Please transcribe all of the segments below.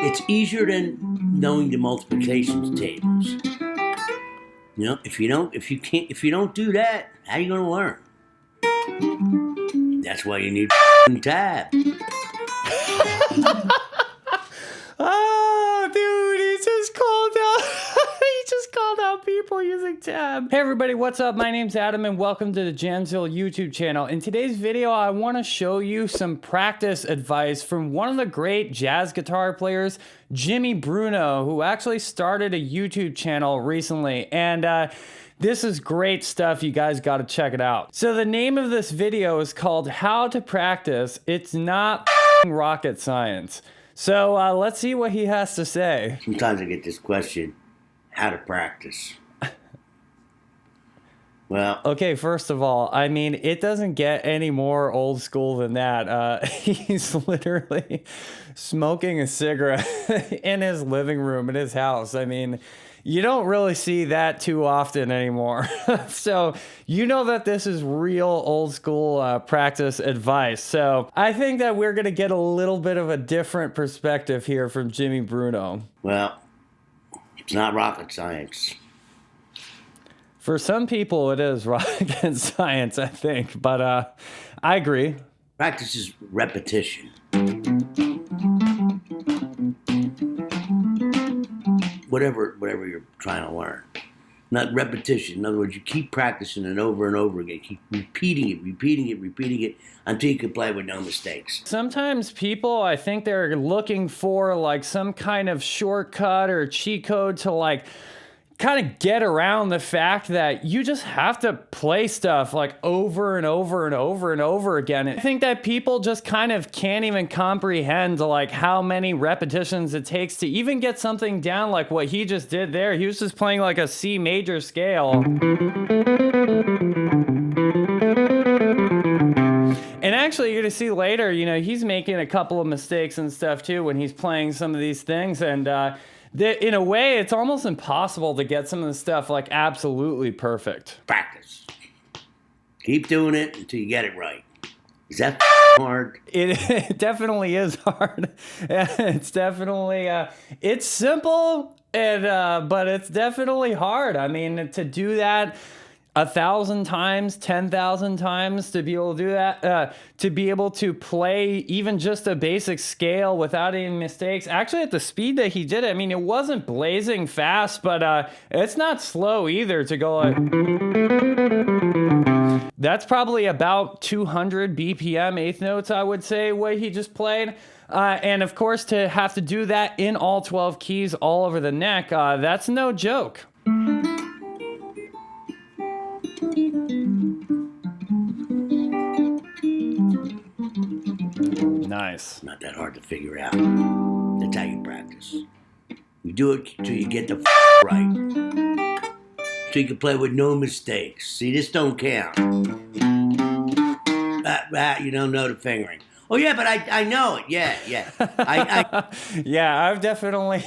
It's easier than knowing the multiplication tables. You know, if you don't do that, how are you gonna learn? That's why you need tab. Oh, dude, he just called out. He just called out people using tab. Hey, everybody, what's up? My name's Adam, and welcome to the Jamsville YouTube channel. In today's video, I want to show you some practice advice from one of the great jazz guitar players, Jimmy Bruno, who actually started a YouTube channel recently. And this is great stuff. You guys got to check it out. So the name of this video is called How to Practice. It's not rocket science. So let's see what he has to say. Sometimes I get this question, how to practice? Well, okay, first of all, I mean, it doesn't get any more old school than that. He's literally smoking a cigarette in his living room in his house. I mean, you don't really see that too often anymore. So you know that this is real old school practice advice. So I think that we're going to get a little bit of a different perspective here from Jimmy Bruno. Well, it's not rocket science. For some people, it is rocket science, I think. But I agree. Practice is repetition. Whatever you're trying to learn. Not repetition. In other words, you keep practicing it over and over again. Keep repeating it until you can play with no mistakes. Sometimes people, I think they're looking for like some kind of shortcut or cheat code to like kind of get around the fact that you just have to play stuff like over and over and over and over again. I think that people just kind of can't even comprehend like how many repetitions it takes to even get something down like what he just did there. He was just playing like a C major scale. And actually, you're going to see later, you know, he's making a couple of mistakes and stuff too when he's playing some of these things. And in a way, it's almost impossible to get some of the stuff like absolutely perfect. Practice. Keep doing it until you get it right. Is that hard? It definitely is hard. It's definitely, it's simple, and but it's definitely hard. I mean, to do that 1,000 times, 10,000 times, to be able to do that, to be able to play even just a basic scale without any mistakes. Actually, at the speed that he did it, I mean, it wasn't blazing fast, but it's not slow either to go like... That's probably about 200 BPM eighth notes, I would say, what he just played. And of course, to have to do that in all 12 keys all over the neck, that's no joke. Nice. Not that hard to figure out. That's how you practice. You do it till you get the right. So you can play with no mistakes. See, this don't count. You don't know the fingering. Oh yeah, but I know it. Yeah. Yeah, I've definitely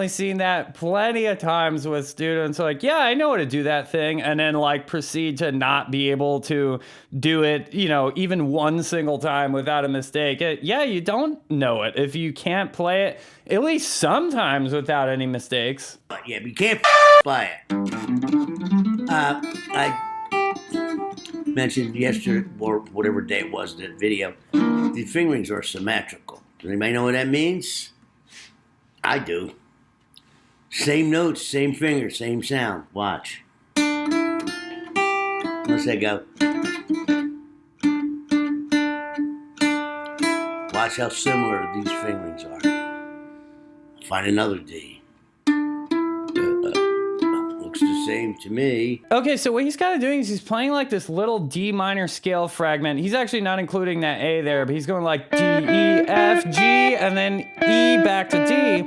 seen that plenty of times with students. Like, yeah, I know how to do that thing, and then like proceed to not be able to do it, you know, even one single time without a mistake. Yeah, you don't know it if you can't play it at least sometimes without any mistakes. But yeah, but you can't play it. I mentioned yesterday, or whatever day it was, that video, the fingerings are symmetrical. Does anybody know what that means? I do. Same notes, same finger, same sound. Watch. Unless I go. Watch how similar these fingerings are. Find another D. The same to me. Okay, so what he's kind of doing is he's playing like this little D minor scale fragment. He's actually not including that A there, but he's going like D, E, F, G, and then E back to D.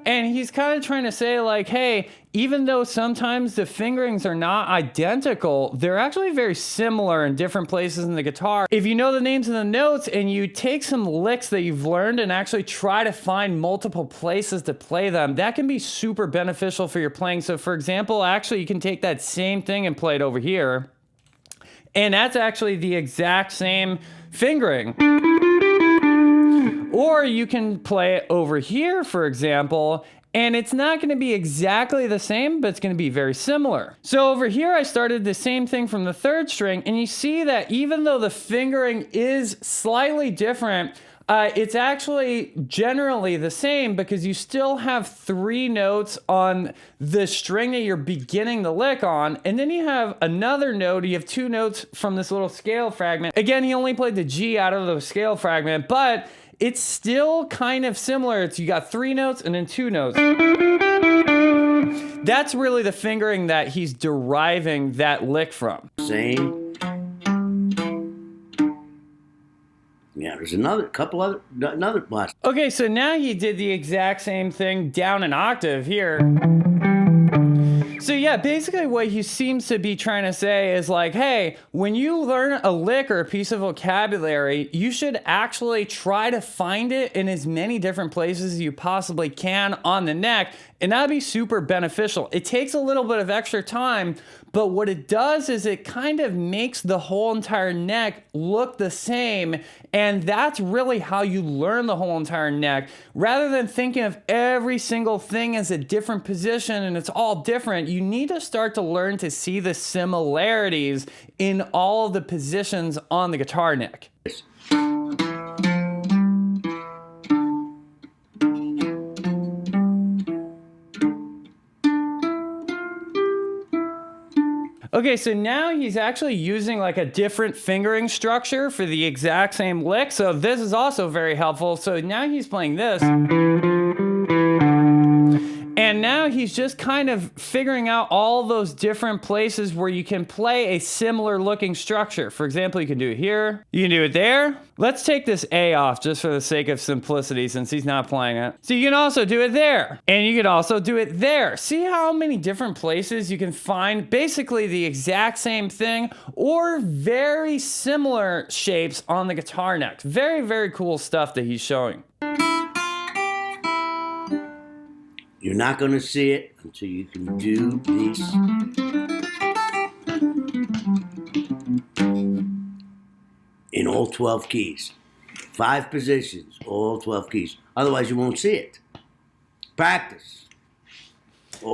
And he's kind of trying to say like, hey, even though sometimes the fingerings are not identical, they're actually very similar in different places in the guitar. If you know the names of the notes and you take some licks that you've learned and actually try to find multiple places to play them, that can be super beneficial for your playing. So for example, actually you can take that same thing and play it over here. And that's actually the exact same fingering. Or you can play it over here, for example, and it's not going to be exactly the same, but it's going to be very similar. So over here, I started the same thing from the third string, and you see that even though the fingering is slightly different, it's actually generally the same because you still have 3 notes on the string that you're beginning the lick on, and then you have another note, you have 2 notes from this little scale fragment. Again, he only played the G out of the scale fragment, but it's still kind of similar. You got 3 notes and then 2 notes. That's really the fingering that he's deriving that lick from. Same. Yeah, there's another blast. Okay, so now he did the exact same thing down an octave here. So yeah, basically what he seems to be trying to say is like, hey, when you learn a lick or a piece of vocabulary, you should actually try to find it in as many different places as you possibly can on the neck, and that'd be super beneficial. It takes a little bit of extra time, but what it does is it kind of makes the whole entire neck look the same, and that's really how you learn the whole entire neck. Rather than thinking of every single thing as a different position and it's all different, you need to start to learn to see the similarities in all of the positions on the guitar neck. Okay, so now he's actually using like a different fingering structure for the exact same lick. So this is also very helpful. So now he's playing this. And now he's just kind of figuring out all those different places where you can play a similar looking structure. For example, you can do it here. You can do it there. Let's take this A off just for the sake of simplicity since he's not playing it. So you can also do it there. And you can also do it there. See how many different places you can find basically the exact same thing or very similar shapes on the guitar neck. Very, very cool stuff that he's showing. You're not going to see it until you can do these. In all 12 keys. 5 positions, all 12 keys. Otherwise, you won't see it. Practice.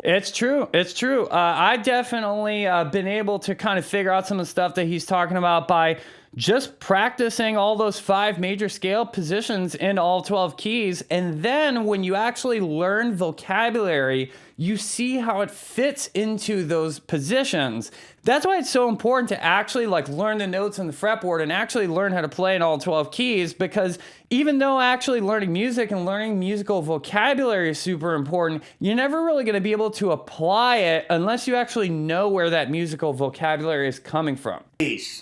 It's true. It's true. I definitely been able to kind of figure out some of the stuff that he's talking about by just practicing all those 5 major scale positions in all 12 keys. And then when you actually learn vocabulary, you see how it fits into those positions. That's why it's so important to actually like learn the notes on the fretboard and actually learn how to play in all 12 keys, because even though actually learning music and learning musical vocabulary is super important, you're never really going to be able to apply it unless you actually know where that musical vocabulary is coming from. Keys.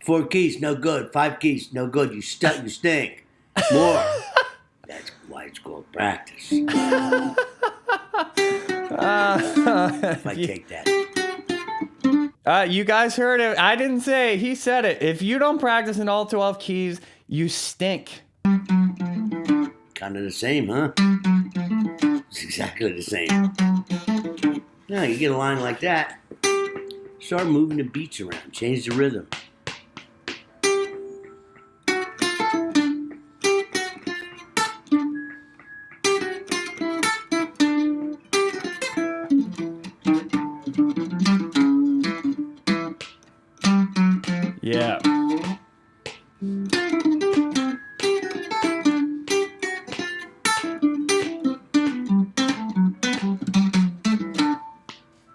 4 keys, no good. 5 keys, no good. You stink. More. That's why it's called practice. If I take that. You guys heard it. I didn't say it. He said it. If you don't practice in all 12 keys, you stink. Kind of the same, huh? It's exactly the same. Now you get a line like that. Start moving the beats around. Change the rhythm. Yeah.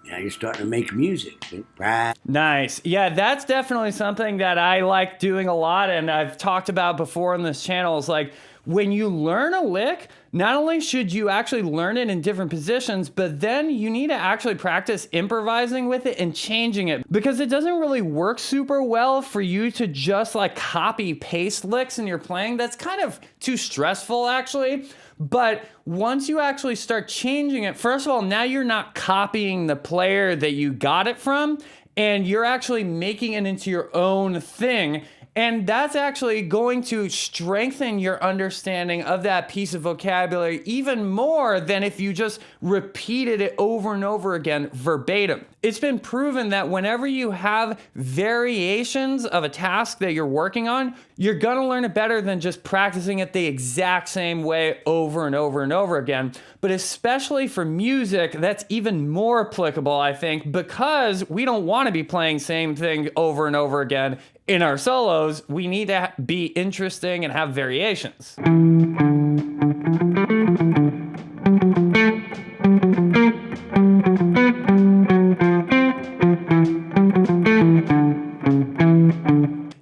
Now you're starting to make music. Nice. Yeah, that's definitely something that I like doing a lot, and I've talked about before on this channel. Is like when you learn a lick, not only should you actually learn it in different positions, but then you need to actually practice improvising with it and changing it, because it doesn't really work super well for you to just like copy paste licks in your playing. That's kind of too stressful actually. But once you actually start changing it, first of all, now you're not copying the player that you got it from, and you're actually making it into your own thing. And that's actually going to strengthen your understanding of that piece of vocabulary even more than if you just repeated it over and over again verbatim. It's been proven that whenever you have variations of a task that you're working on, you're gonna learn it better than just practicing it the exact same way over and over and over again. But especially for music, that's even more applicable, I think, because we don't want to be playing same thing over and over again in our solos. We need to be interesting and have variations.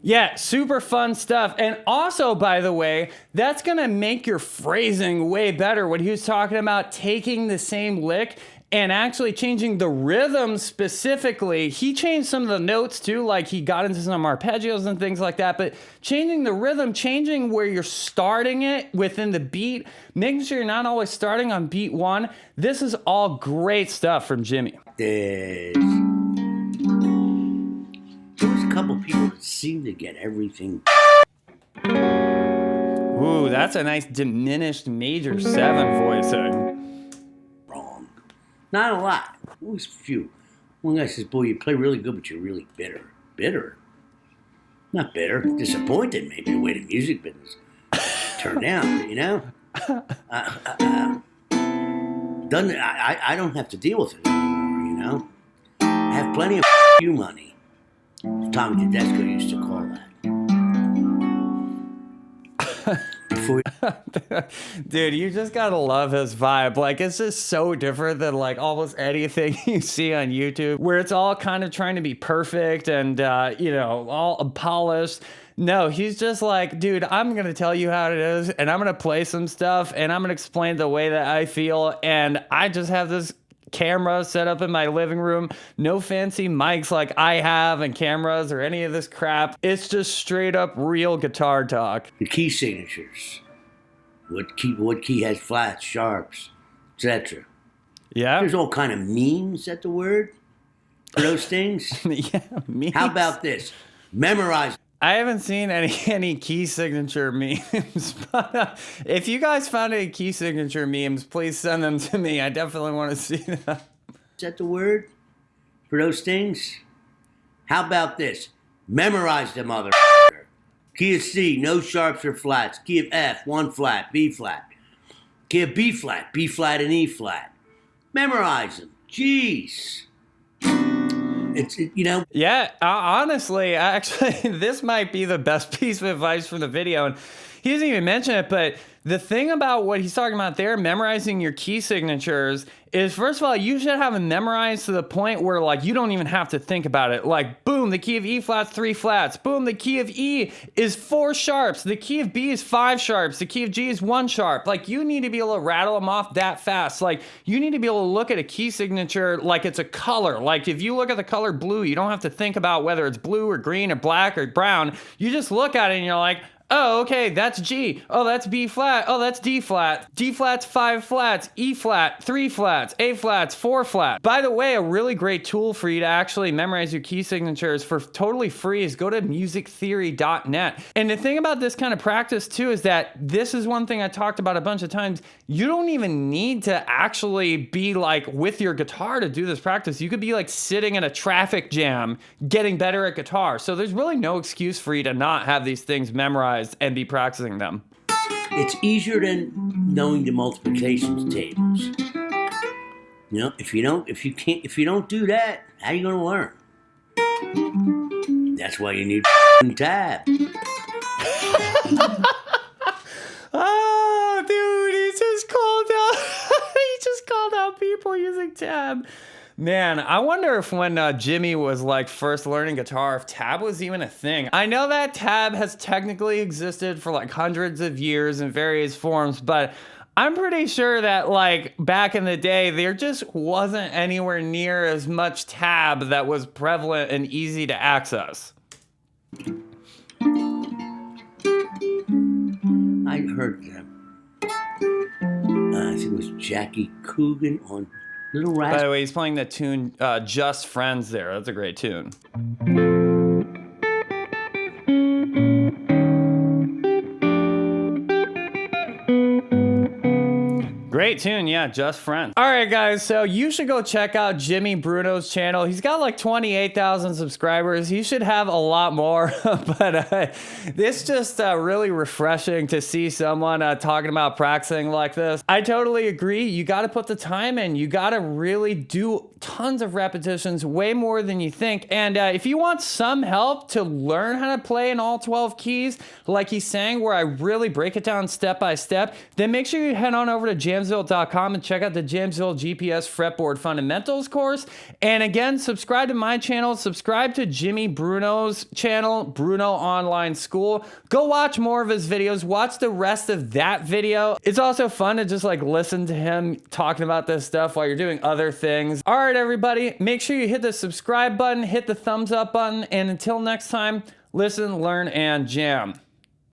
Yeah, super fun stuff. And also, by the way, that's gonna make your phrasing way better. What he was talking about, taking the same lick and actually changing the rhythm specifically. He changed some of the notes too, like he got into some arpeggios and things like that, but changing the rhythm, changing where you're starting it within the beat, making sure you're not always starting on beat one. This is all great stuff from Jimmy. There's a couple people that seem to get everything. Ooh, that's a nice diminished major 7 voicing. Wrong. Not a lot. Always a few. One guy says, boy, you play really good, but you're really bitter. Bitter? Not bitter. Disappointed, maybe, the way the music business turned out, you know? I don't have to deal with it anymore, you know? I have plenty of you money. Tommy Tedesco used to call that. Dude, you just gotta love his vibe. Like, it's just so different than like almost anything you see on YouTube, where it's all kind of trying to be perfect and you know, all polished. No, he's just like, dude, I'm gonna tell you how it is, and I'm gonna play some stuff, and I'm gonna explain the way that I feel, and I just have this camera set up in my living room, no fancy mics like I have and cameras or any of this crap. It's just straight up real guitar talk. The key signatures. What key has flats, sharps, etc. Yeah. There's all kind of memes at the word for those things. Yeah, memes. How about this? Memorize. I haven't seen any key signature memes, but if you guys found any key signature memes, please send them to me. I definitely want to see them. Is that the word for those things? How about this? Memorize the mother. Key of C, no sharps or flats. Key of F, 1 flat, B flat. Key of B flat and E flat. Memorize them. Jeez. You know. Yeah, honestly, actually, this might be the best piece of advice from the video. And he doesn't even mention it, but the thing about what he's talking about there, memorizing your key signatures, is first of all, you should have them memorized to the point where like you don't even have to think about it. Like, boom, the key of E flat's 3 flats. Boom, the key of E is 4 sharps. The key of B is 5 sharps. The key of G is 1 sharp. Like, you need to be able to rattle them off that fast. Like, you need to be able to look at a key signature like it's a color. Like, if you look at the color blue, you don't have to think about whether it's blue or green or black or brown. You just look at it and you're like, oh, okay, that's G. Oh, that's B flat. Oh, that's D flat. D flat's 5 flats. E flat, 3 flats. A flat's 4 flats. By the way, a really great tool for you to actually memorize your key signatures for totally free is go to musictheory.net. And the thing about this kind of practice too is that this is one thing I talked about a bunch of times. You don't even need to actually be like with your guitar to do this practice. You could be like sitting in a traffic jam getting better at guitar. So there's really no excuse for you to not have these things memorized and be practicing them. It's easier than knowing the multiplication tables. You know, if you don't do that, how are you gonna learn? That's why you need tab. Oh, dude, he just called out people using tab. Man, I wonder if when Jimmy was like first learning guitar, if tab was even a thing. I know that tab has technically existed for like hundreds of years in various forms, but I'm pretty sure that like back in the day, there just wasn't anywhere near as much tab that was prevalent and easy to access. I heard them. I think it was Jackie Coogan on Little Rascal. By the way, he's playing the tune Just Friends there. That's a great tune. Great tune, yeah, Just Friends. All right, guys, so you should go check out Jimmy Bruno's channel. He's got like 28,000 subscribers. He should have a lot more, but it's just really refreshing to see someone talking about practicing like this. I totally agree. You got to put the time in. You got to really do tons of repetitions, way more than you think. And if you want some help to learn how to play in all 12 keys, like he's saying, where I really break it down step by step, then make sure you head on over to Jamsville.com and check out the Jamsville GPS Fretboard Fundamentals course. And again, subscribe to my channel, subscribe to Jimmy Bruno's channel, Bruno Online School. Go watch more of his videos, watch the rest of that video. It's also fun to just like listen to him talking about this stuff while you're doing other things. All right, everybody, make sure you hit the subscribe button, hit the thumbs up button, and until next time, listen, learn, and jam.